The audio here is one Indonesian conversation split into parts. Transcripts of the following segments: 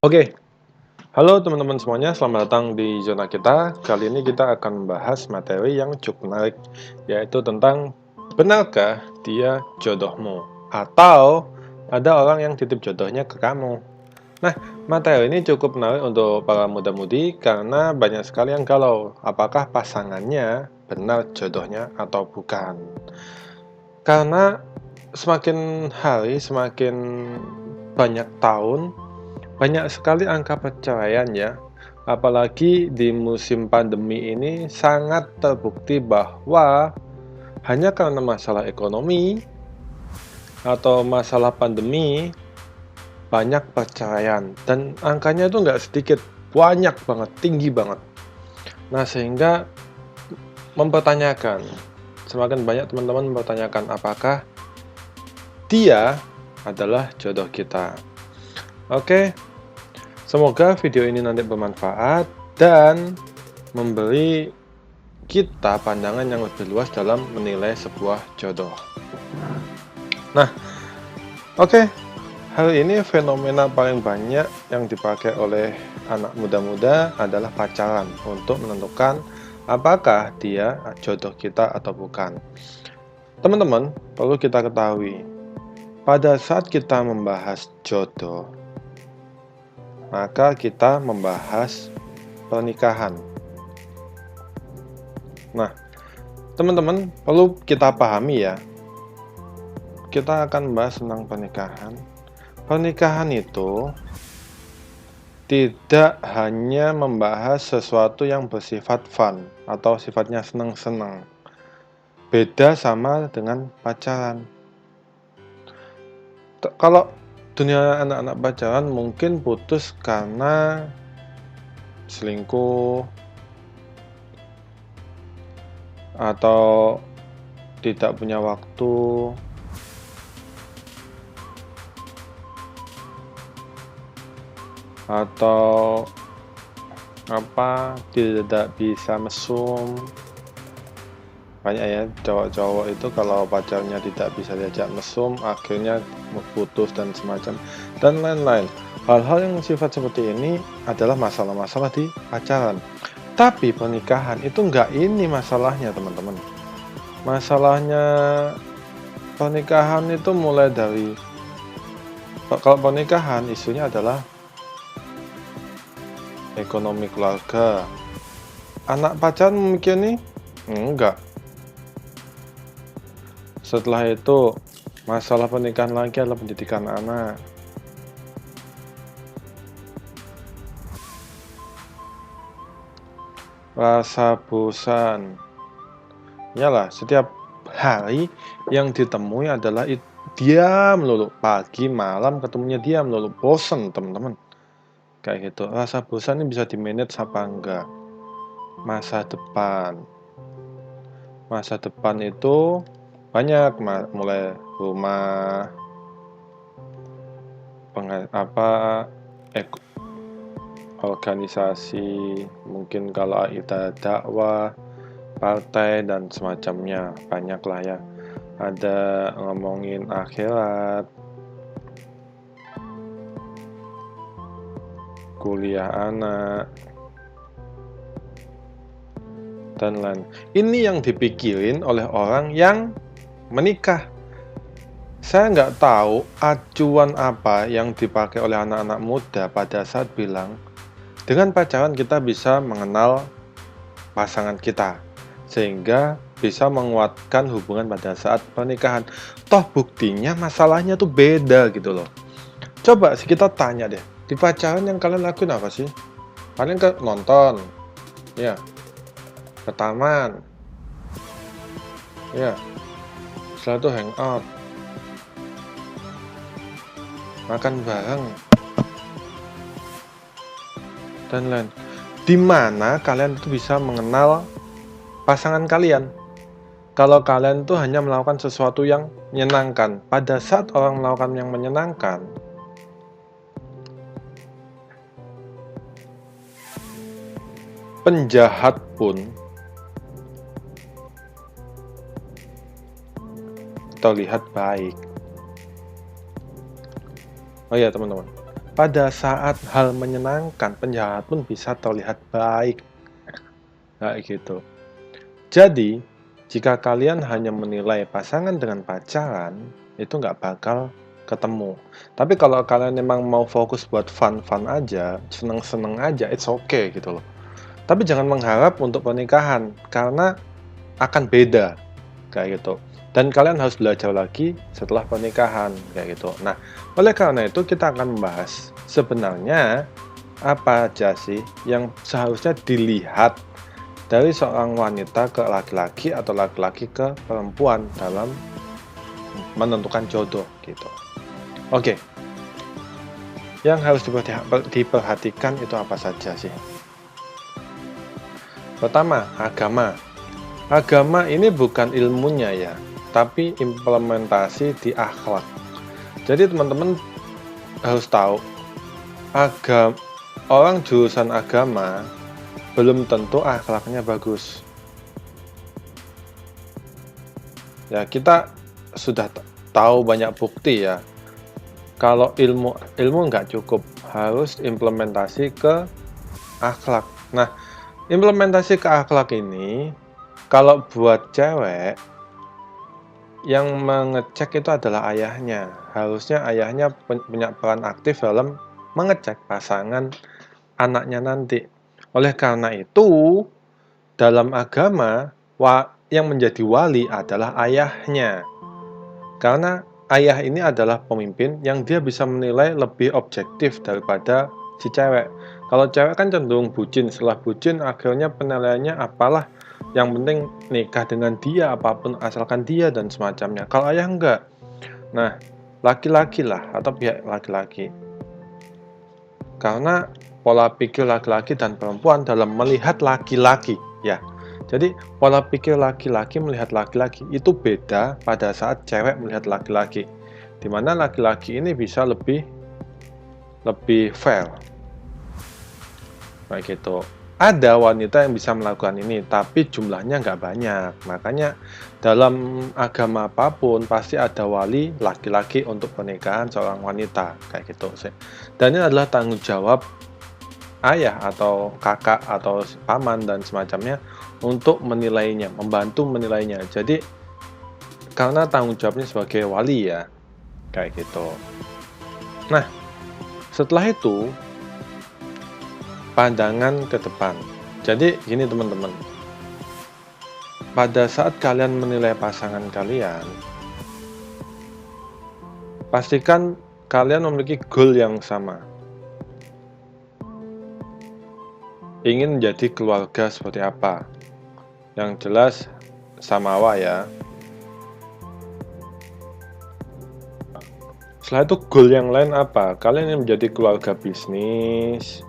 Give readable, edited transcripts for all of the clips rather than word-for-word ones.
Oke, halo teman-teman semuanya, selamat datang di zona kita. Kali ini kita akan membahas materi yang cukup menarik, yaitu tentang benarkah dia jodohmu? Atau ada orang yang titip jodohnya ke kamu. Nah, materi ini cukup menarik untuk para muda-mudi karena banyak sekali yang galau, apakah pasangannya benar jodohnya atau bukan. Karena semakin hari, semakin banyak tahun, banyak sekali angka perceraian ya, apalagi di musim pandemi ini sangat terbukti bahwa hanya karena masalah ekonomi atau masalah pandemi banyak perceraian dan angkanya itu nggak sedikit, banyak banget, tinggi banget. Nah sehingga mempertanyakan, semakin banyak teman-teman mempertanyakan apakah dia adalah jodoh kita. Oke, semoga video ini nanti bermanfaat dan memberi kita pandangan yang lebih luas dalam menilai sebuah jodoh. Nah, oke, hari ini fenomena paling banyak yang dipakai oleh anak muda-muda adalah pacaran untuk menentukan apakah dia jodoh kita atau bukan. Teman-teman, perlu kita ketahui, pada saat kita membahas jodoh, maka kita membahas pernikahan. Nah, teman-teman perlu kita pahami ya, kita akan membahas tentang pernikahan. Pernikahan itu tidak hanya membahas sesuatu yang bersifat fun atau sifatnya senang-senang. Beda sama dengan pacaran. Kalau dunia anak-anak pacaran mungkin putus karena selingkuh atau tidak punya waktu atau tidak bisa mesum. Banyak ya cowok-cowok itu kalau pacarnya tidak bisa diajak mesum akhirnya putus dan semacam dan lain-lain. Hal-hal yang sifat seperti ini adalah masalah-masalah di pacaran. Tapi pernikahan itu enggak ini masalahnya teman-teman. Masalahnya pernikahan itu mulai dari, kalau pernikahan isunya adalah ekonomi keluarga. Anak pacaran mungkin nih? Enggak. Setelah itu, masalah pernikahan lagi adalah pendidikan anak. Rasa bosan. Yalah, setiap hari yang ditemui adalah dia melulu. Pagi, malam ketemunya dia melulu. Bosan, teman-teman. Kayak gitu. Rasa bosan ini bisa di-manage apa enggak? Masa depan. Masa depan itu banyak, mulai rumah, organisasi, mungkin kalau kita dakwah, partai dan semacamnya, banyak lah ya. Ada ngomongin akhirat, kuliah anak, dan lain. Ini yang dipikirin oleh orang yang menikah. Saya nggak tahu acuan apa yang dipakai oleh anak-anak muda pada saat bilang, dengan pacaran kita bisa mengenal pasangan kita, sehingga bisa menguatkan hubungan pada saat pernikahan. Toh buktinya masalahnya tuh beda gitu loh. Coba sih kita tanya deh, di pacaran yang kalian lakuin apa sih? Kalian ke nonton, ya, ke taman, ya, setelah itu hangout, makan bareng, dan lain. Di mana kalian itu bisa mengenal pasangan kalian? Kalau kalian tuh hanya melakukan sesuatu yang menyenangkan, pada saat orang melakukan yang menyenangkan, penjahat pun terlihat baik. Oh iya teman-teman, pada saat hal menyenangkan, penjahat pun bisa terlihat baik. Kayak gitu. Jadi, jika kalian hanya menilai pasangan dengan pacaran, itu nggak bakal ketemu. Tapi kalau kalian memang mau fokus buat fun-fun aja, seneng-seneng aja, it's okay gitu loh. Tapi jangan mengharap untuk pernikahan, karena akan beda, kayak gitu. Dan kalian harus belajar lagi setelah pernikahan, kayak gitu. Nah, oleh karena itu kita akan membahas sebenarnya apa aja sih yang seharusnya dilihat dari seorang wanita ke laki-laki atau laki-laki ke perempuan dalam menentukan jodoh gitu. Oke, yang harus diperhatikan itu apa saja sih? Pertama, agama. Agama ini bukan ilmunya ya, tapi implementasi di akhlak. Jadi teman-teman harus tahu, orang jurusan agama belum tentu akhlaknya bagus. Ya, kita sudah tahu banyak bukti ya. Kalau ilmu nggak cukup, harus implementasi ke akhlak. Nah, implementasi ke akhlak ini, kalau buat cewek, yang mengecek itu adalah ayahnya. Harusnya ayahnya punya peran aktif dalam mengecek pasangan anaknya nanti. Oleh karena itu, dalam agama, yang menjadi wali adalah ayahnya. Karena ayah ini adalah pemimpin yang dia bisa menilai lebih objektif daripada si cewek. Kalau cewek kan cenderung bucin, setelah bucin akhirnya penilaiannya apalah, yang penting nikah dengan dia, apapun asalkan dia dan semacamnya. Kalau ayah enggak. Nah, laki-laki lah atau pihak laki-laki. Karena pola pikir laki-laki dan perempuan dalam melihat laki-laki, ya. Jadi pola pikir laki-laki melihat laki-laki itu beda pada saat cewek melihat laki-laki. Dimana laki-laki ini bisa lebih fair. Kayak gitu. Ada wanita yang bisa melakukan ini, tapi jumlahnya nggak banyak. Makanya dalam agama apapun pasti ada wali laki-laki untuk pernikahan seorang wanita, kayak gitu sih. Dan ini adalah tanggung jawab ayah atau kakak atau paman dan semacamnya untuk menilainya, membantu menilainya. Jadi karena tanggung jawabnya sebagai wali ya, kayak gitu. Nah, setelah itu pandangan ke depan. Jadi gini teman-teman, pada saat kalian menilai pasangan kalian, pastikan kalian memiliki goal yang sama. Ingin menjadi keluarga seperti apa? Yang jelas samawa ya. Setelah itu goal yang lain apa? Kalian ingin menjadi keluarga bisnis,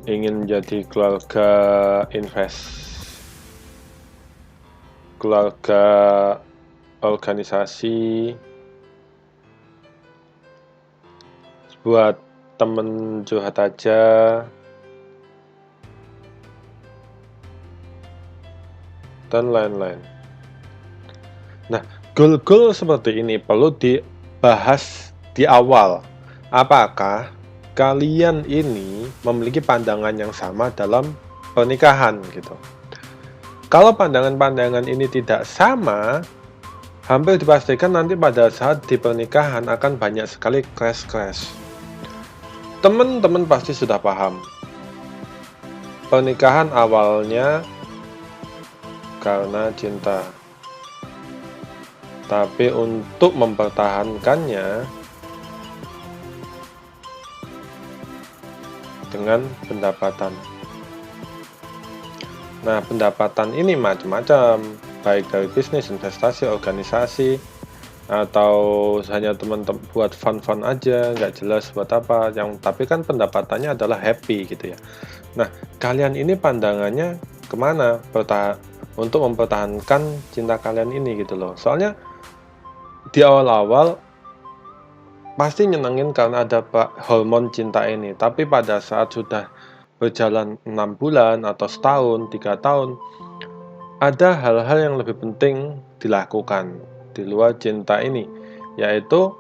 ingin menjadi keluarga keluarga organisasi, buat temen curhat aja, dan lain-lain. Nah, goal-goal seperti ini perlu dibahas di awal. Apakah kalian ini memiliki pandangan yang sama dalam pernikahan gitu? Kalau pandangan-pandangan ini tidak sama, hampir dipastikan nanti pada saat di pernikahan akan banyak sekali crash. Teman-teman pasti sudah paham. Pernikahan awalnya karena cinta. Tapi untuk mempertahankannya dengan pendapatan. Nah, pendapatan ini macam-macam, baik dari bisnis, investasi, organisasi, atau hanya teman-teman buat fun-fun aja, nggak jelas buat apa. Tapi kan pendapatannya adalah happy gitu ya. Nah, kalian ini pandangannya kemana untuk mempertahankan cinta kalian ini gitu loh. Soalnya di awal-awal pasti nyenengin karena ada hormon cinta ini, tapi pada saat sudah berjalan 6 bulan atau setahun, 3 tahun, ada hal-hal yang lebih penting dilakukan di luar cinta ini, yaitu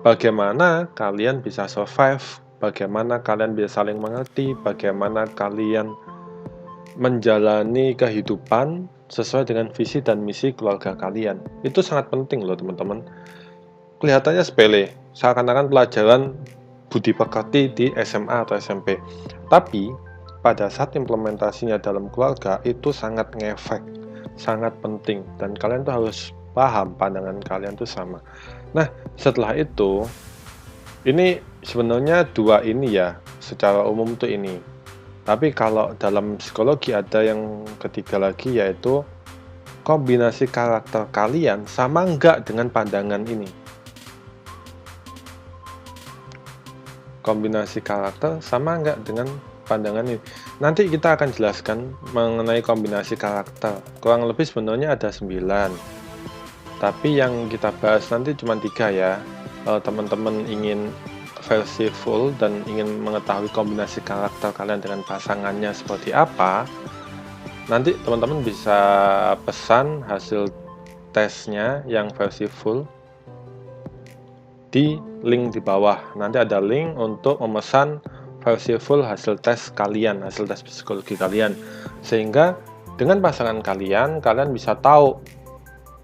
bagaimana kalian bisa survive bagaimana kalian bisa saling mengerti, bagaimana kalian menjalani kehidupan sesuai dengan visi dan misi keluarga kalian. Itu sangat penting loh teman-teman. Kelihatannya sepele, seakan-akan pelajaran budi pekerti di SMA atau SMP. Tapi pada saat implementasinya dalam keluarga itu sangat ngefek, sangat penting, dan kalian tuh harus paham pandangan kalian tuh sama. Nah, setelah itu, ini sebenarnya dua ini ya, secara umum tuh ini. Tapi kalau dalam psikologi ada yang ketiga lagi, yaitu kombinasi karakter kalian sama enggak dengan pandangan ini. Kombinasi karakter sama enggak dengan pandangan ini. Nanti kita akan jelaskan mengenai kombinasi karakter. Kurang lebih sebenarnya ada 9. Tapi yang kita bahas nanti cuma 3 ya. Kalau teman-teman ingin versi full dan ingin mengetahui kombinasi karakter kalian dengan pasangannya seperti apa, nanti teman-teman bisa pesan hasil tesnya yang versi full di link di bawah. Nanti ada link untuk memesan versi full hasil tes kalian, hasil tes psikologi kalian. Sehingga dengan pasangan kalian, kalian bisa tahu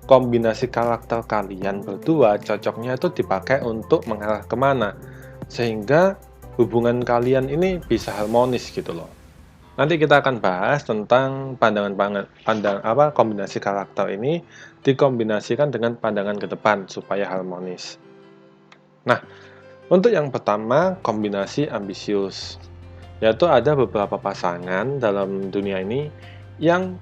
kombinasi karakter kalian berdua cocoknya itu dipakai untuk mengarah kemana. Sehingga hubungan kalian ini bisa harmonis gitu loh. Nanti kita akan bahas tentang kombinasi karakter ini dikombinasikan dengan pandangan ke depan supaya harmonis. Nah, untuk yang pertama, kombinasi ambisius. Yaitu ada beberapa pasangan dalam dunia ini yang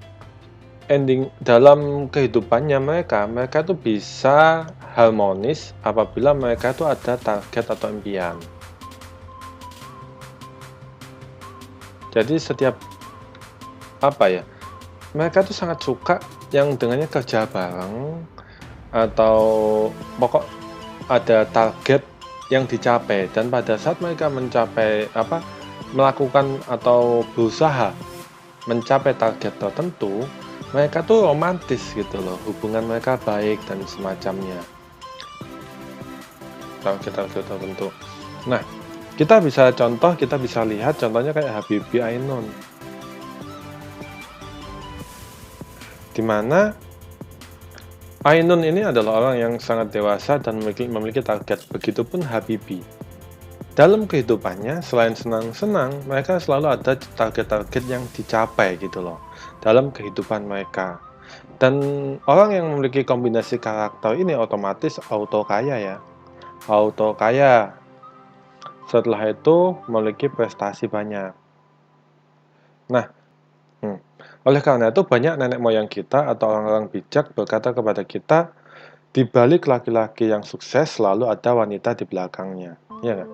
ending dalam kehidupannya mereka tuh bisa harmonis apabila mereka tuh ada target atau impian. Jadi setiap mereka tuh sangat suka yang dengannya kerja bareng atau pokok ada target yang dicapai, dan pada saat mereka melakukan atau berusaha mencapai target tertentu, mereka tuh romantis gitu loh, hubungan mereka baik dan semacamnya. Target tertentu. Nah, kita bisa lihat contohnya kayak Habibie Ainun, dimana Ainun ini adalah orang yang sangat dewasa dan memiliki target. Begitupun Habibie. Dalam kehidupannya, selain senang-senang, mereka selalu ada target-target yang dicapai gitu loh dalam kehidupan mereka. Dan orang yang memiliki kombinasi karakter ini otomatis auto kaya ya. Auto kaya. Setelah itu memiliki prestasi banyak. Nah, oleh karena itu banyak nenek moyang kita atau orang-orang bijak berkata kepada kita, di balik laki-laki yang sukses selalu ada wanita di belakangnya. Iya nggak?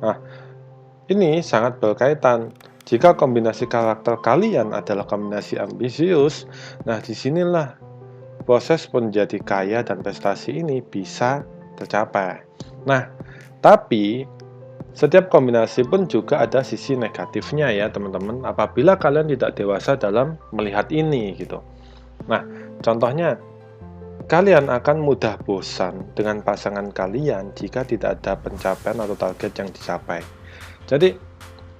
Nah, ini sangat berkaitan. Jika kombinasi karakter kalian adalah kombinasi ambisius, nah disinilah proses menjadi kaya dan prestasi ini bisa tercapai. Nah, tapi setiap kombinasi pun juga ada sisi negatifnya ya teman-teman, apabila kalian tidak dewasa dalam melihat ini gitu. Nah, contohnya kalian akan mudah bosan dengan pasangan kalian jika tidak ada pencapaian atau target yang dicapai. Jadi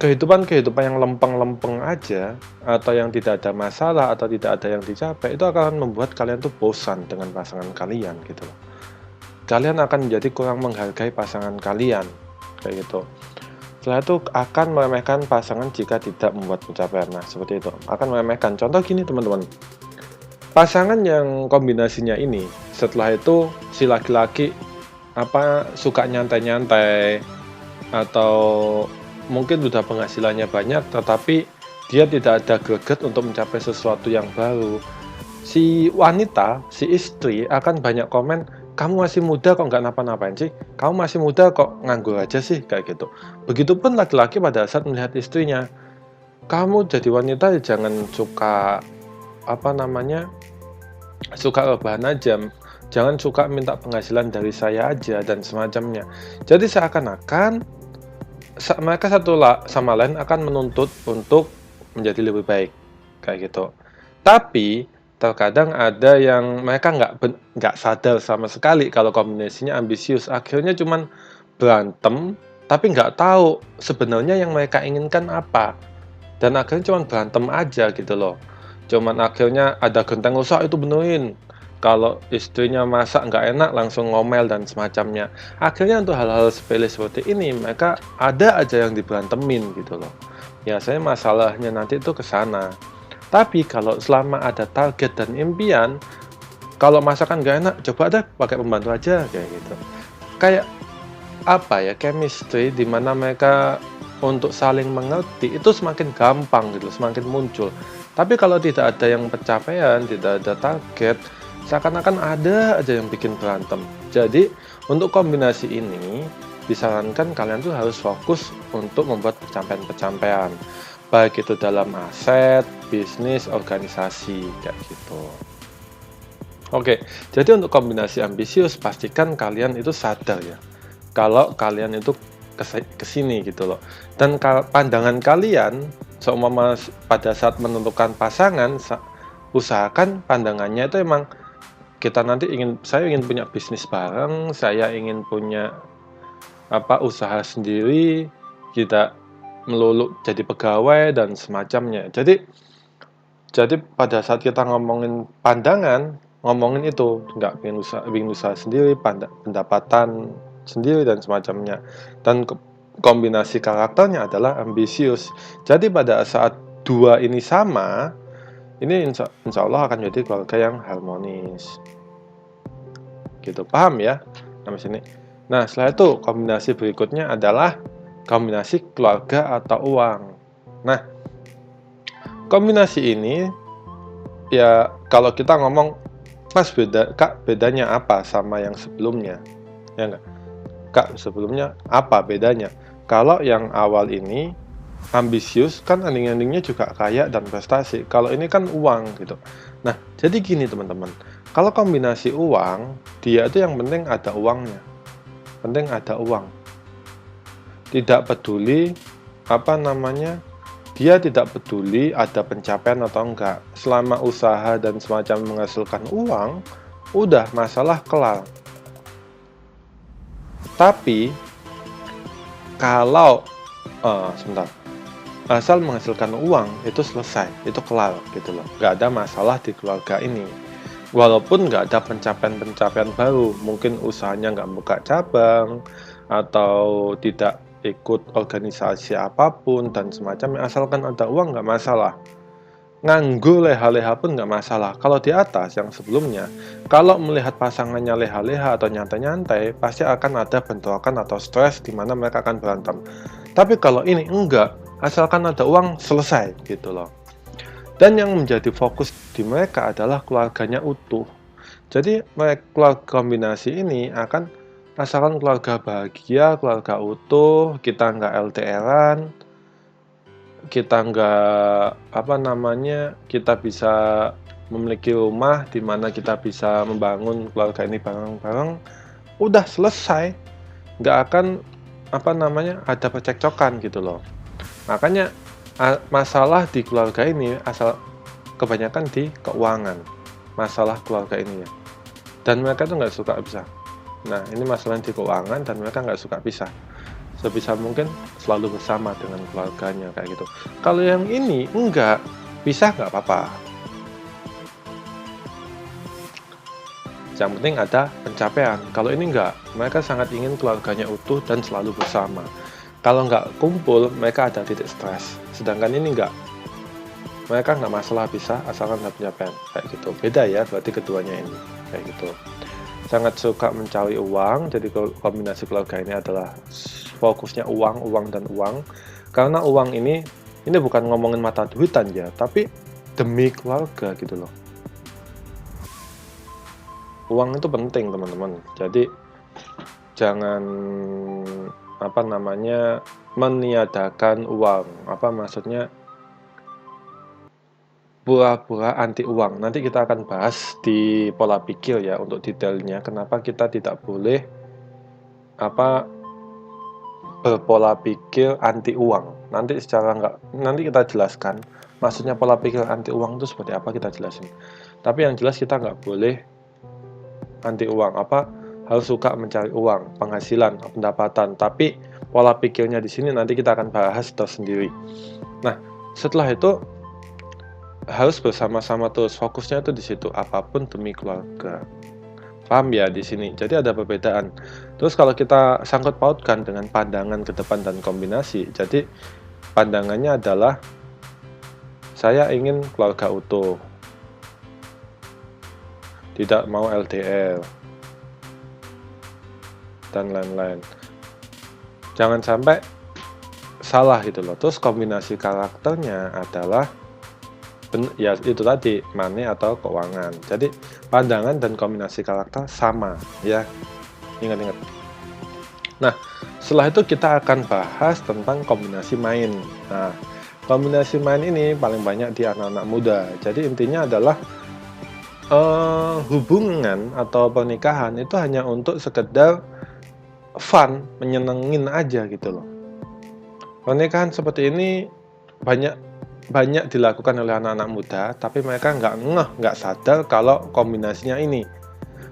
kehidupan yang lempeng-lempeng aja, atau yang tidak ada masalah, atau tidak ada yang dicapai, itu akan membuat kalian tuh bosan dengan pasangan kalian gitu loh. Kalian akan menjadi kurang menghargai pasangan kalian, kayak gitu. Setelah itu akan meremehkan pasangan jika tidak membuat pencapaian. Nah, seperti itu, akan meremehkan. Contoh gini teman-teman, pasangan yang kombinasinya ini, setelah itu si laki-laki suka nyantai-nyantai, atau mungkin sudah penghasilannya banyak, tetapi dia tidak ada greget untuk mencapai sesuatu yang baru. Si wanita, si istri akan banyak komen, kamu masih muda kok nggak napa-napain sih? Kamu masih muda kok nganggur aja sih? Kayak gitu. Begitupun laki-laki pada saat melihat istrinya, kamu jadi wanita jangan suka suka rebahan aja, jangan suka minta penghasilan dari saya aja dan semacamnya. Jadi seakan-akan mereka satu sama lain akan menuntut untuk menjadi lebih baik, kayak gitu. Tapi terkadang ada yang mereka nggak sadar sama sekali kalau kombinasinya ambisius, akhirnya cuman berantem, tapi nggak tahu sebenarnya yang mereka inginkan apa, dan akhirnya cuman berantem aja gitu loh. Cuman akhirnya ada genteng rusak itu benerin, kalau istrinya masak nggak enak langsung ngomel dan semacamnya. Akhirnya untuk hal-hal sepele seperti ini mereka ada aja yang diberantemin gitu loh. Biasanya masalahnya nanti itu ke sana. Tapi kalau selama ada target dan impian, kalau masakan nggak enak, coba deh pakai pembantu aja kayak gitu. Kayak apa ya, chemistry di mana mereka untuk saling mengerti itu semakin gampang gitu, semakin muncul. Tapi kalau tidak ada yang pencapaian, tidak ada target, seakan-akan ada aja yang bikin berantem. Jadi untuk kombinasi ini disarankan kalian tuh harus fokus untuk membuat pencapaian-pencapaian, baik itu dalam aset, bisnis, organisasi, kayak gitu. Oke, jadi untuk kombinasi ambisius, pastikan kalian itu sadar ya, kalau kalian itu kesini gitu loh. Dan pandangan kalian, seumpama pada saat menentukan pasangan, usahakan pandangannya itu emang saya ingin punya bisnis bareng, saya ingin punya usaha sendiri, kita melulu jadi pegawai dan semacamnya. Jadi pada saat kita ngomongin pandangan, ngomongin itu nggak ingin usaha sendiri, pendapatan sendiri dan semacamnya. Dan kombinasi karakternya adalah ambisius. Jadi pada saat dua ini sama, ini insya Allah akan menjadi keluarga yang harmonis. Gitu, paham ya sampai sini? Nah, setelah itu kombinasi berikutnya adalah kombinasi keluarga atau uang. Nah, kombinasi ini ya kalau kita ngomong, Mas Kak bedanya apa sama yang sebelumnya? Ya enggak? Kak sebelumnya apa bedanya? Kalau yang awal ini ambisius kan ending-endingnya juga kaya dan prestasi. Kalau ini kan uang gitu. Nah, jadi gini teman-teman. Kalau kombinasi uang, dia itu yang penting ada uangnya. Penting ada uang. Tidak peduli dia tidak peduli ada pencapaian atau enggak. Selama usaha dan semacam menghasilkan uang, udah masalah kelar. Tapi kalau asal menghasilkan uang itu selesai, itu kelar gitu loh. Nggak ada masalah di keluarga ini. Walaupun nggak ada pencapaian baru, mungkin usahanya nggak buka cabang, atau tidak ikut organisasi apapun dan semacamnya, asalkan ada uang nggak masalah. Nganggur leha-leha pun nggak masalah. Kalau di atas yang sebelumnya, kalau melihat pasangannya leha-leha atau nyantai-nyantai, pasti akan ada bentrokan atau stres di mana mereka akan berantem. Tapi kalau ini enggak, asalkan ada uang selesai gitu loh. Dan yang menjadi fokus di mereka adalah keluarganya utuh. Jadi keluarga kombinasi ini akan asalkan keluarga bahagia, keluarga utuh, kita nggak LDR-an, kita nggak kita bisa memiliki rumah di mana kita bisa membangun keluarga ini bareng-bareng, udah selesai, nggak akan ada percekcokan gitu loh. Makanya masalah di keluarga ini kebanyakan di keuangan, masalah keluarga ini ya. Dan mereka tuh nggak suka pisah. Nah, ini masalah di keuangan dan mereka nggak suka pisah. Sebisa mungkin selalu bersama dengan keluarganya kayak gitu. Kalau yang ini enggak, pisah nggak apa-apa. Yang penting ada pencapaian. Kalau ini enggak, mereka sangat ingin keluarganya utuh dan selalu bersama. Kalau nggak kumpul, mereka ada titik stres. Sedangkan ini nggak. Mereka nggak masalah pisah, asalkan ada pencapaian. Kayak gitu. Beda ya, berarti keduanya ini. Kayak gitu. Sangat suka mencari uang, jadi kombinasi keluarga ini adalah fokusnya uang, dan uang. Karena uang ini bukan ngomongin mata duitan ya, tapi demi keluarga gitu loh. Uang itu penting teman-teman. Jadi jangan meniadakan uang. Maksudnya pura-pura anti uang. Nanti kita akan bahas di pola pikir ya untuk detailnya. Kenapa kita tidak boleh berpola pikir anti uang. Nanti kita jelaskan. Maksudnya pola pikir anti uang itu seperti apa, kita jelasin. Tapi yang jelas kita nggak boleh anti uang, harus suka mencari uang, penghasilan, pendapatan. Tapi pola pikirnya di sini nanti kita akan bahas tersendiri. Nah, setelah itu harus bersama-sama terus, fokusnya itu di situ, apapun demi keluarga. Paham ya di sini? Jadi ada perbedaan. Terus kalau kita sangkut pautkan dengan pandangan ke depan dan kombinasi, jadi pandangannya adalah saya ingin keluarga utuh, tidak mau LDR, dan lain-lain. Jangan sampai salah gitu loh. Terus kombinasi karakternya adalah ya itu tadi, money atau keuangan. Jadi pandangan dan kombinasi karakter sama ya. Ingat-ingat. Nah, setelah itu kita akan bahas tentang kombinasi main. Nah, kombinasi main ini paling banyak di anak-anak muda. Jadi intinya adalah hubungan atau pernikahan itu hanya untuk sekedar fun, menyenengin aja gitu loh. Pernikahan seperti ini banyak dilakukan oleh anak-anak muda, tapi mereka nggak sadar kalau kombinasinya ini.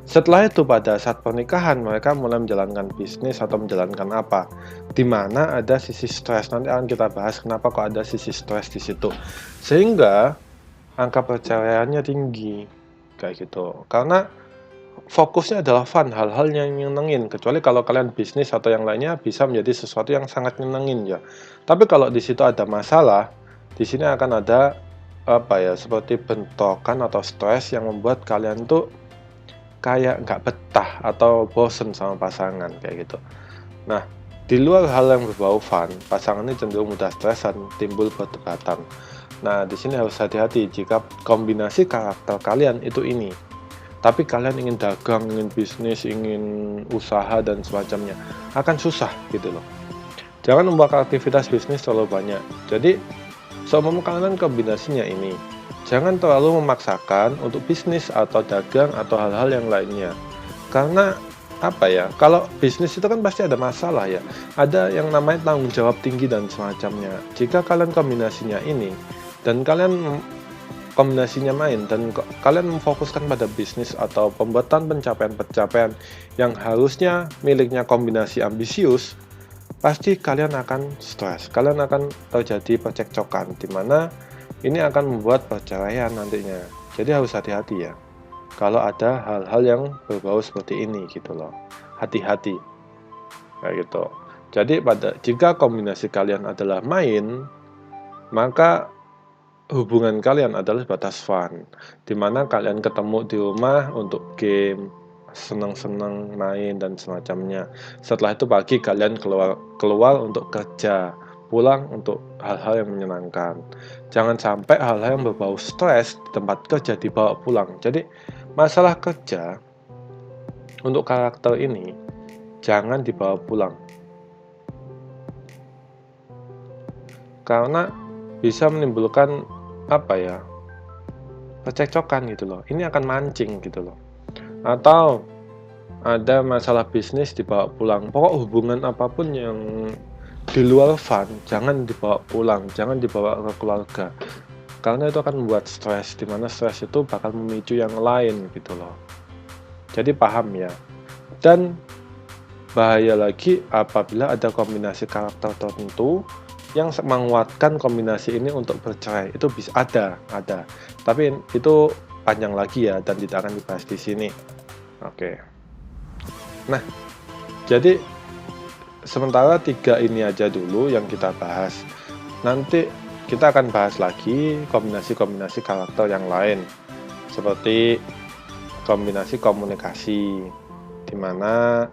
Setelah itu pada saat pernikahan mereka mulai menjalankan bisnis atau menjalankan apa, di mana ada sisi stres. Nanti akan kita bahas kenapa kok ada sisi stres di situ, sehingga angka perceraiannya tinggi kayak gitu. Karena fokusnya adalah fun, hal-hal yang nyenengin. Kecuali kalau kalian bisnis atau yang lainnya bisa menjadi sesuatu yang sangat nyenengin ya. Tapi kalau di situ ada masalah, di sini akan ada seperti bentrokan atau stres yang membuat kalian tuh kayak nggak betah atau bosen sama pasangan kayak gitu. Nah, di luar hal yang berbau fun, pasangan ini cenderung mudah stres dan timbul perdebatan. Nah, di sini harus hati-hati jika kombinasi karakter kalian itu ini. Tapi kalian ingin dagang, ingin bisnis, ingin usaha dan semacamnya, akan susah gitu loh. Jangan membuat aktivitas bisnis terlalu banyak. Jadi, seumpama kalian kombinasinya ini, jangan terlalu memaksakan untuk bisnis atau dagang atau hal-hal yang lainnya. Karena kalau bisnis itu kan pasti ada masalah ya. Ada yang namanya tanggung jawab tinggi dan semacamnya. Jika kalian kombinasinya ini dan kalian kombinasinya main dan kalian memfokuskan pada bisnis atau pembuatan pencapaian-pencapaian yang harusnya miliknya kombinasi ambisius, pasti kalian akan stres. Kalian akan terjadi percekcokan di mana ini akan membuat perceraian nantinya. Jadi harus hati-hati ya. Kalau ada hal-hal yang berbau seperti ini gitu loh. Hati-hati. Kayak gitu. Jadi jika kombinasi kalian adalah main, maka hubungan kalian adalah batas fun. Dimana kalian ketemu di rumah untuk game, senang-senang main dan semacamnya. Setelah itu pagi kalian keluar untuk kerja, pulang untuk hal-hal yang menyenangkan. Jangan sampai hal-hal yang berbau stres di tempat kerja dibawa pulang. Jadi masalah kerja untuk karakter ini jangan dibawa pulang. Karena bisa menimbulkan percekcokan gitu loh. Ini akan mancing gitu loh. Atau ada masalah bisnis dibawa pulang. Pokok hubungan apapun yang di luar fun jangan dibawa pulang, jangan dibawa ke keluarga. Karena itu akan membuat stres, dimana stres itu bakal memicu yang lain gitu loh. Jadi paham ya. Dan bahaya lagi apabila ada kombinasi karakter tertentu yang menguatkan kombinasi ini untuk bercerai. Itu bisa ada. Tapi itu panjang lagi ya dan tidak akan dibahas di sini. Oke. Nah, jadi sementara 3 ini aja dulu yang kita bahas. Nanti kita akan bahas lagi kombinasi-kombinasi karakter yang lain. Seperti kombinasi komunikasi, di mana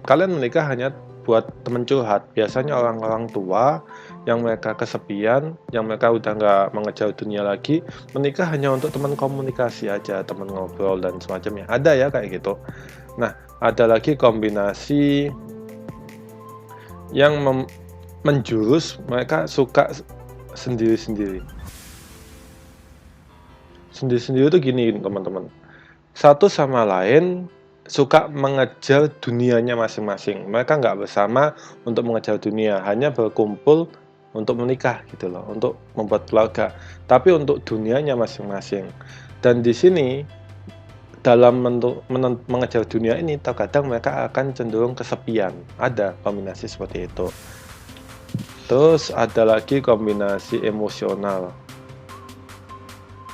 kalian menikah hanya buat teman curhat. Biasanya orang-orang tua yang mereka kesepian, yang mereka udah nggak mengejar dunia lagi, menikah hanya untuk teman komunikasi aja, teman ngobrol dan semacamnya. Ada ya kayak gitu. Nah, ada lagi kombinasi yang menjurus mereka suka sendiri-sendiri. Sendiri-sendiri itu gini teman-teman. Satu sama lain suka mengejar dunianya masing-masing. Mereka nggak bersama untuk mengejar dunia, hanya berkumpul untuk menikah gitu loh, untuk membuat keluarga. Tapi untuk dunianya masing-masing. Dan di sini dalam mengejar dunia ini terkadang mereka akan cenderung kesepian. Ada kombinasi seperti itu. Terus ada lagi kombinasi emosional,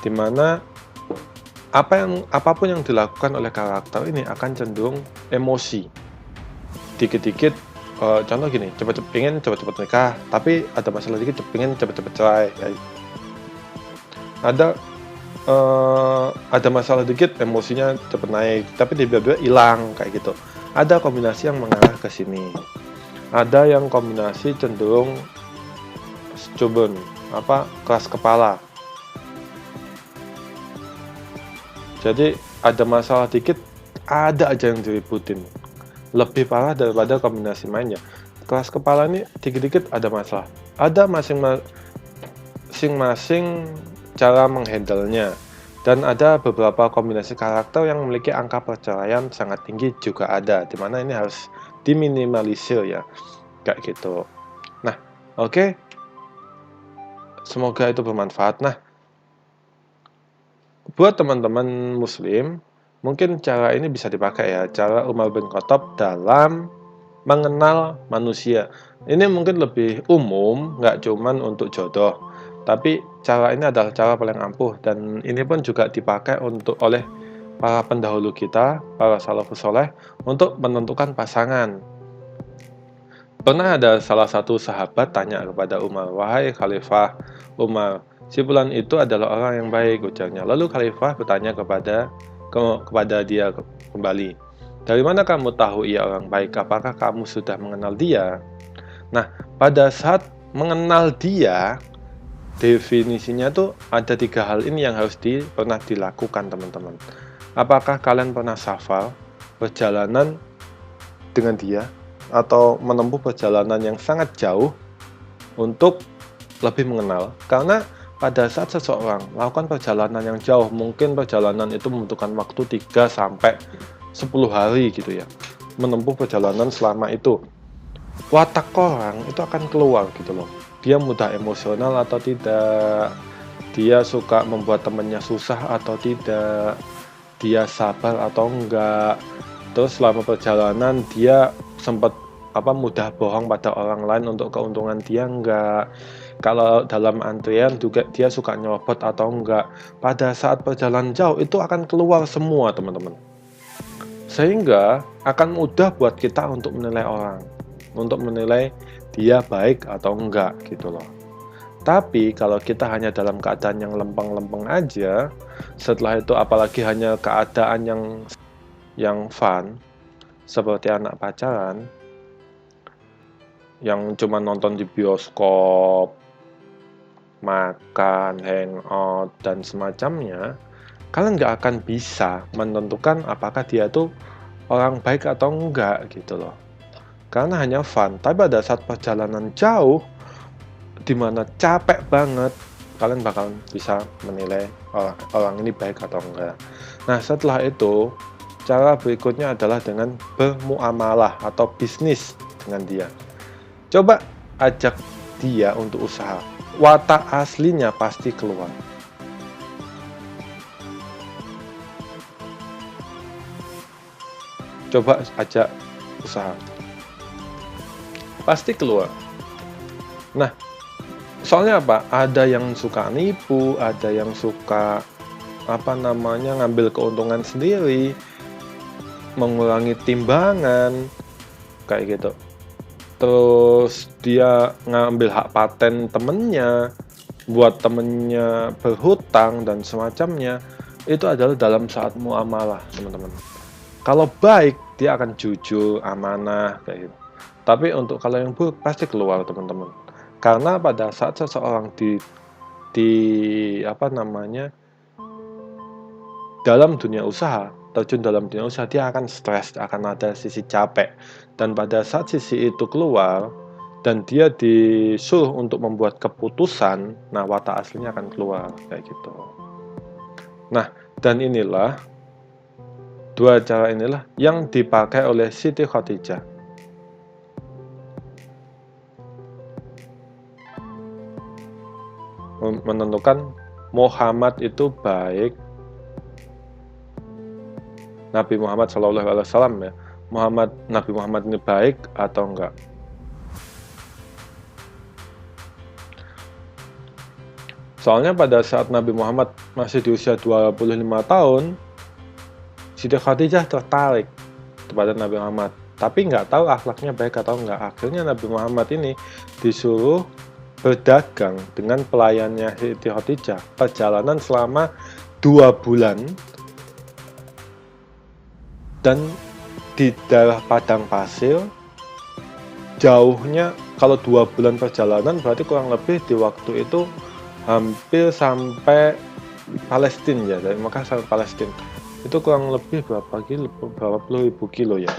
dimana apapun yang dilakukan oleh karakter ini akan cenderung emosi. Dikit-dikit, contoh gini, pengen cepet-cepet nikah, tapi ada masalah dikit, pengen cepet-cepet cerai. Ada masalah dikit, emosinya cepet naik, tapi tiba-tiba hilang kayak gitu. Ada kombinasi yang mengarah ke sini. Ada yang kombinasi cenderung stubborn, keras kepala. Jadi ada masalah dikit, ada aja yang diributin. Lebih parah daripada kombinasi mainnya. Keras kepala ini dikit-dikit ada masalah. Ada masing-masing cara menghandle-nya. Dan ada beberapa kombinasi karakter yang memiliki angka perceraian sangat tinggi juga ada. Dimana ini harus diminimalisir ya. Kayak gitu. Nah, oke. Semoga itu bermanfaat. Nah, buat teman-teman muslim, mungkin cara ini bisa dipakai ya, cara Umar bin Khattab dalam mengenal manusia. Ini mungkin lebih umum, nggak cuman untuk jodoh, tapi cara ini adalah cara paling ampuh, dan ini pun juga dipakai oleh para pendahulu kita, para salafus soleh, untuk menentukan pasangan. Pernah ada salah satu sahabat tanya kepada Umar, "Wahai Khalifah Umar, si fulan itu adalah orang yang baik," ujarnya. Lalu Khalifah bertanya kepada dia kembali, "Dari mana kamu tahu ia orang baik? Apakah kamu sudah mengenal dia?" Nah, pada saat mengenal dia, definisinya tuh ada 3 hal ini yang harus pernah dilakukan, teman-teman. Apakah kalian pernah safar, perjalanan dengan dia, atau menempuh perjalanan yang sangat jauh untuk lebih mengenal? Karena pada saat seseorang melakukan perjalanan yang jauh, mungkin perjalanan itu membutuhkan waktu 3 sampai 10 hari gitu ya, menempuh perjalanan selama itu, watak orang itu akan keluar gitu loh. Dia mudah emosional atau tidak, dia suka membuat temannya susah atau tidak, dia sabar atau enggak. Terus selama perjalanan dia sempat mudah bohong pada orang lain untuk keuntungan dia enggak. Kalau dalam antrian juga dia suka nyerobot atau enggak. Pada saat perjalanan jauh itu akan keluar semua, teman-teman. Sehingga akan mudah buat kita untuk menilai orang, untuk menilai dia baik atau enggak gitu loh. Tapi kalau kita hanya dalam keadaan yang lempeng-lempeng aja, setelah itu apalagi hanya keadaan yang fun, seperti anak pacaran, yang cuma nonton di bioskop, makan, hangout, dan semacamnya, kalian nggak akan bisa menentukan apakah dia tuh orang baik atau enggak gitu loh. Karena hanya fun. Tapi pada saat perjalanan jauh, dimana capek banget, kalian bakal bisa menilai orang ini baik atau enggak. Nah, setelah itu, cara berikutnya adalah dengan bermuamalah atau bisnis dengan dia. Coba ajak dia untuk usaha. Watak aslinya pasti keluar. Coba ajak usaha, pasti keluar. Nah, soalnya apa? Ada yang suka nipu, ada yang suka ngambil keuntungan sendiri, mengurangi timbangan, kayak gitu. Terus dia ngambil hak paten temennya, buat temennya berhutang dan semacamnya. Itu adalah dalam saat muamalah, teman-teman. Kalau baik, dia akan jujur, amanah, kayak gitu. Tapi untuk kalau yang buruk pasti keluar, teman-teman. Karena pada saat seseorang dalam dunia usaha, terjun dalam dunia usaha, dia akan stres, akan ada sisi capek. Dan pada saat sisi itu keluar, dan dia disuruh untuk membuat keputusan, nah watak aslinya akan keluar, kayak gitu. Nah, dan dua cara inilah yang dipakai oleh Siti Khadijah. Menentukan Muhammad itu baik Nabi Muhammad SAW ya. Nabi Muhammad ini baik atau enggak. Soalnya pada saat Nabi Muhammad masih di usia 25 tahun, Siti Khadijah tertarik kepada Nabi Muhammad. Tapi nggak tahu akhlaknya baik atau enggak. Akhirnya Nabi Muhammad ini disuruh berdagang dengan pelayannya Siti Khadijah. Perjalanan selama 2 bulan. Dan di daerah padang pasir, jauhnya kalau 2 bulan perjalanan berarti kurang lebih di waktu itu hampir sampai Palestina ya, dari Mekah sampai Palestina itu kurang lebih berapa puluh ribu kilo ya,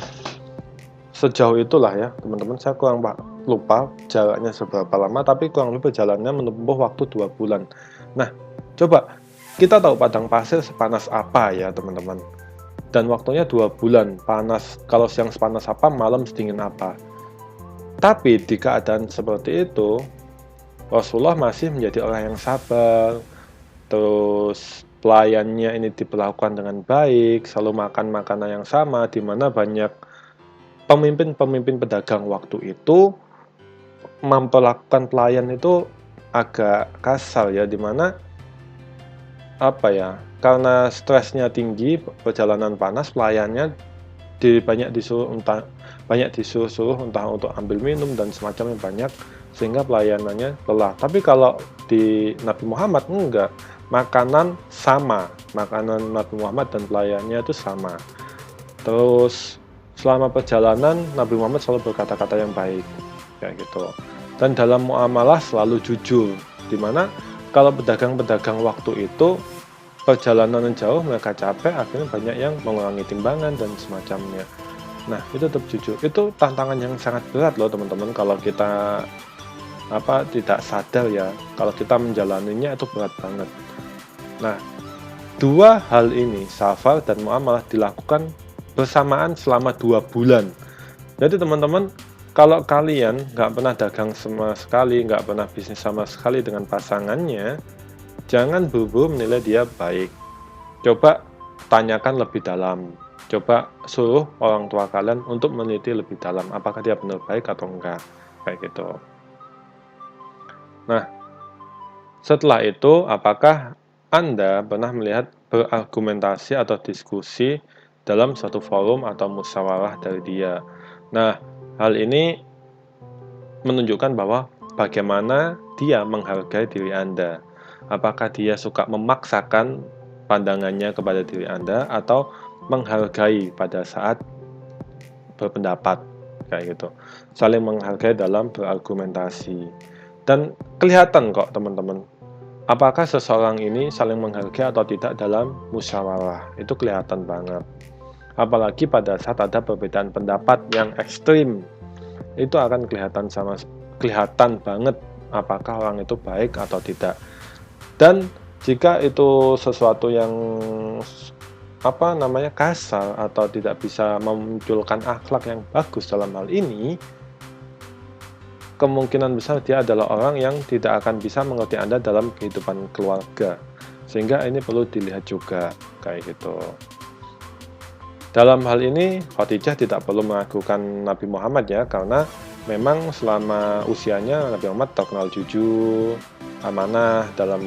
sejauh itulah ya teman-teman. Saya kurang lupa jaraknya seberapa lama, tapi kurang lebih perjalanannya menempuh waktu 2 bulan. Nah, coba kita tahu padang pasir sepanas apa ya teman-teman, dan waktunya 2 bulan panas. Kalau siang sepanas apa, malam sedingin apa. Tapi di keadaan seperti itu Rasulullah masih menjadi orang yang sabar, terus pelayannya ini diperlakukan dengan baik, selalu makan makanan yang sama, di mana banyak pemimpin pedagang waktu itu memperlakukan pelayan itu agak kasar ya, di mana karena stresnya tinggi, perjalanan panas, pelayannya banyak disuruh entah untuk ambil minum dan semacamnya banyak, sehingga pelayanannya lelah. Tapi kalau di Nabi Muhammad enggak, makanan Nabi Muhammad dan pelayannya itu sama. Terus selama perjalanan Nabi Muhammad selalu berkata-kata yang baik kayak gitu, dan dalam muamalah selalu jujur, dimana kalau pedagang-pedagang waktu itu perjalanan yang jauh mereka capek, akhirnya banyak yang mengurangi timbangan dan semacamnya. Nah, itu tetap jujur. Itu tantangan yang sangat berat loh teman-teman, kalau kita tidak sadar ya, kalau kita menjalaninya itu berat banget. Nah, 2 hal ini, safar dan muamalah, dilakukan bersamaan selama 2 bulan. Jadi teman-teman, kalau kalian nggak pernah dagang sama sekali, nggak pernah bisnis sama sekali dengan pasangannya, jangan buru-buru menilai dia baik. Coba tanyakan lebih dalam. Coba suruh orang tua kalian untuk meneliti lebih dalam, apakah dia benar baik atau enggak, kayak gitu. Nah, setelah itu, apakah Anda pernah melihat berargumentasi atau diskusi dalam satu forum atau musyawarah dari dia? Nah, hal ini menunjukkan bahwa bagaimana dia menghargai diri Anda. Apakah dia suka memaksakan pandangannya kepada diri Anda atau menghargai pada saat berpendapat, kayak gitu. Saling menghargai dalam berargumentasi. Dan kelihatan kok teman-teman, apakah seseorang ini saling menghargai atau tidak dalam musyawarah. Itu kelihatan banget. Apalagi pada saat ada perbedaan pendapat yang ekstrim, itu akan kelihatan banget apakah orang itu baik atau tidak. Dan jika itu sesuatu yang kasar atau tidak bisa memunculkan akhlak yang bagus dalam hal ini, kemungkinan besar dia adalah orang yang tidak akan bisa mengerti Anda dalam kehidupan keluarga. Sehingga ini perlu dilihat juga, kayak gitu. Dalam hal ini, Khadijah tidak perlu meragukan Nabi Muhammad ya, karena memang selama usianya Nabi Muhammad terkenal jujur, amanah dalam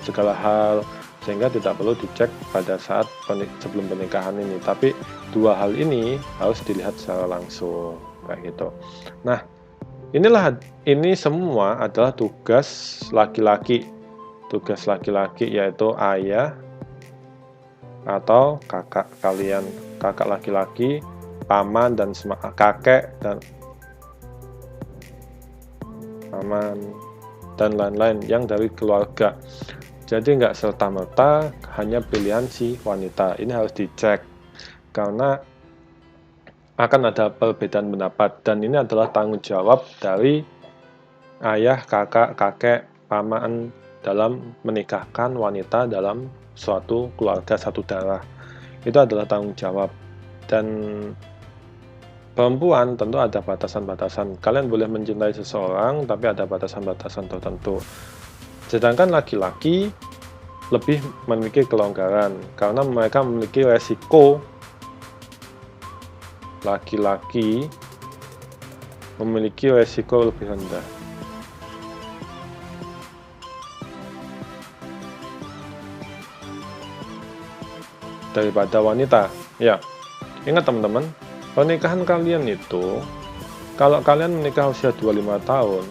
segala hal, sehingga tidak perlu dicek pada saat sebelum pernikahan ini. Tapi 2 hal ini harus dilihat secara langsung, kayak gitu. Nah, ini semua adalah tugas laki-laki. Tugas laki-laki yaitu ayah atau kakak kalian, kakak laki-laki, paman dan kakek dan paman dan lain-lain yang dari keluarga. Jadi nggak serta-merta hanya pilihan si wanita. Ini harus dicek karena akan ada perbedaan pendapat, dan ini adalah tanggung jawab dari ayah, kakak, kakek, paman dalam menikahkan wanita dalam suatu keluarga satu darah. Itu adalah tanggung jawab. Dan perempuan tentu ada batasan-batasan. Kalian boleh mencintai seseorang, tapi ada batasan-batasan tertentu. Sedangkan laki-laki lebih memiliki kelonggaran karena mereka memiliki resiko laki-laki memiliki resiko lebih rendah daripada wanita. Ya, ingat teman-teman, pernikahan kalian itu, kalau kalian menikah usia 25 tahun,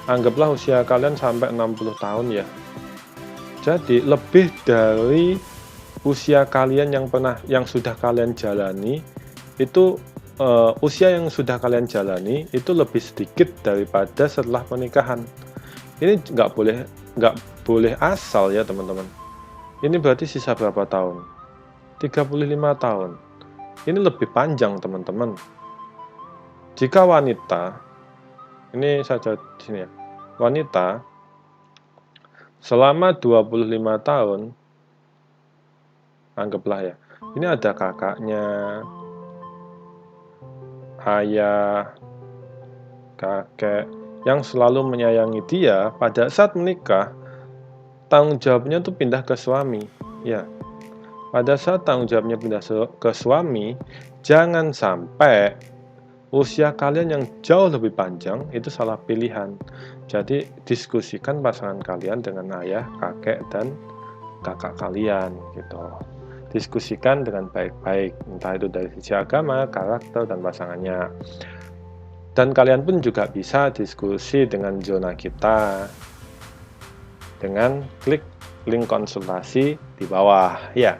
anggaplah usia kalian sampai 60 tahun ya. Jadi lebih dari usia kalian yang sudah kalian jalani itu, usia yang sudah kalian jalani itu lebih sedikit daripada setelah pernikahan. Ini nggak boleh asal ya teman-teman. Ini berarti sisa berapa tahun? 35 tahun. Ini lebih panjang teman-teman. Jika wanita, ini saja di sini ya, wanita selama 25 tahun, anggaplah ya, ini ada kakaknya, ayah, kakek, yang selalu menyayangi dia. Pada saat menikah, tanggung jawabnya tuh pindah ke suami. Ya, pada saat tanggung jawabnya pindah ke suami, jangan sampai usia kalian yang jauh lebih panjang itu salah pilihan. Jadi diskusikan pasangan kalian dengan ayah, kakek, dan kakak kalian gitu. Diskusikan dengan baik-baik, entah itu dari sisi agama, karakter, dan pasangannya. Dan kalian pun juga bisa diskusi dengan Zona Kita dengan klik link konsultasi di bawah ya.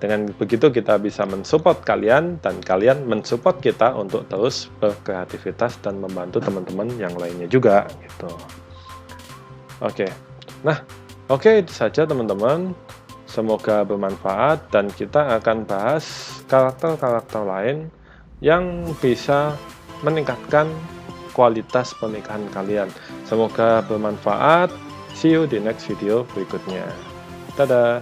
Dengan begitu kita bisa mensupport kalian dan kalian mensupport kita untuk terus berkreativitas dan membantu teman-teman yang lainnya juga gitu. Oke. Nah, oke, itu saja teman-teman. Semoga bermanfaat dan kita akan bahas karakter-karakter lain yang bisa meningkatkan kualitas pernikahan kalian. Semoga bermanfaat. See you di next video berikutnya. Dadah.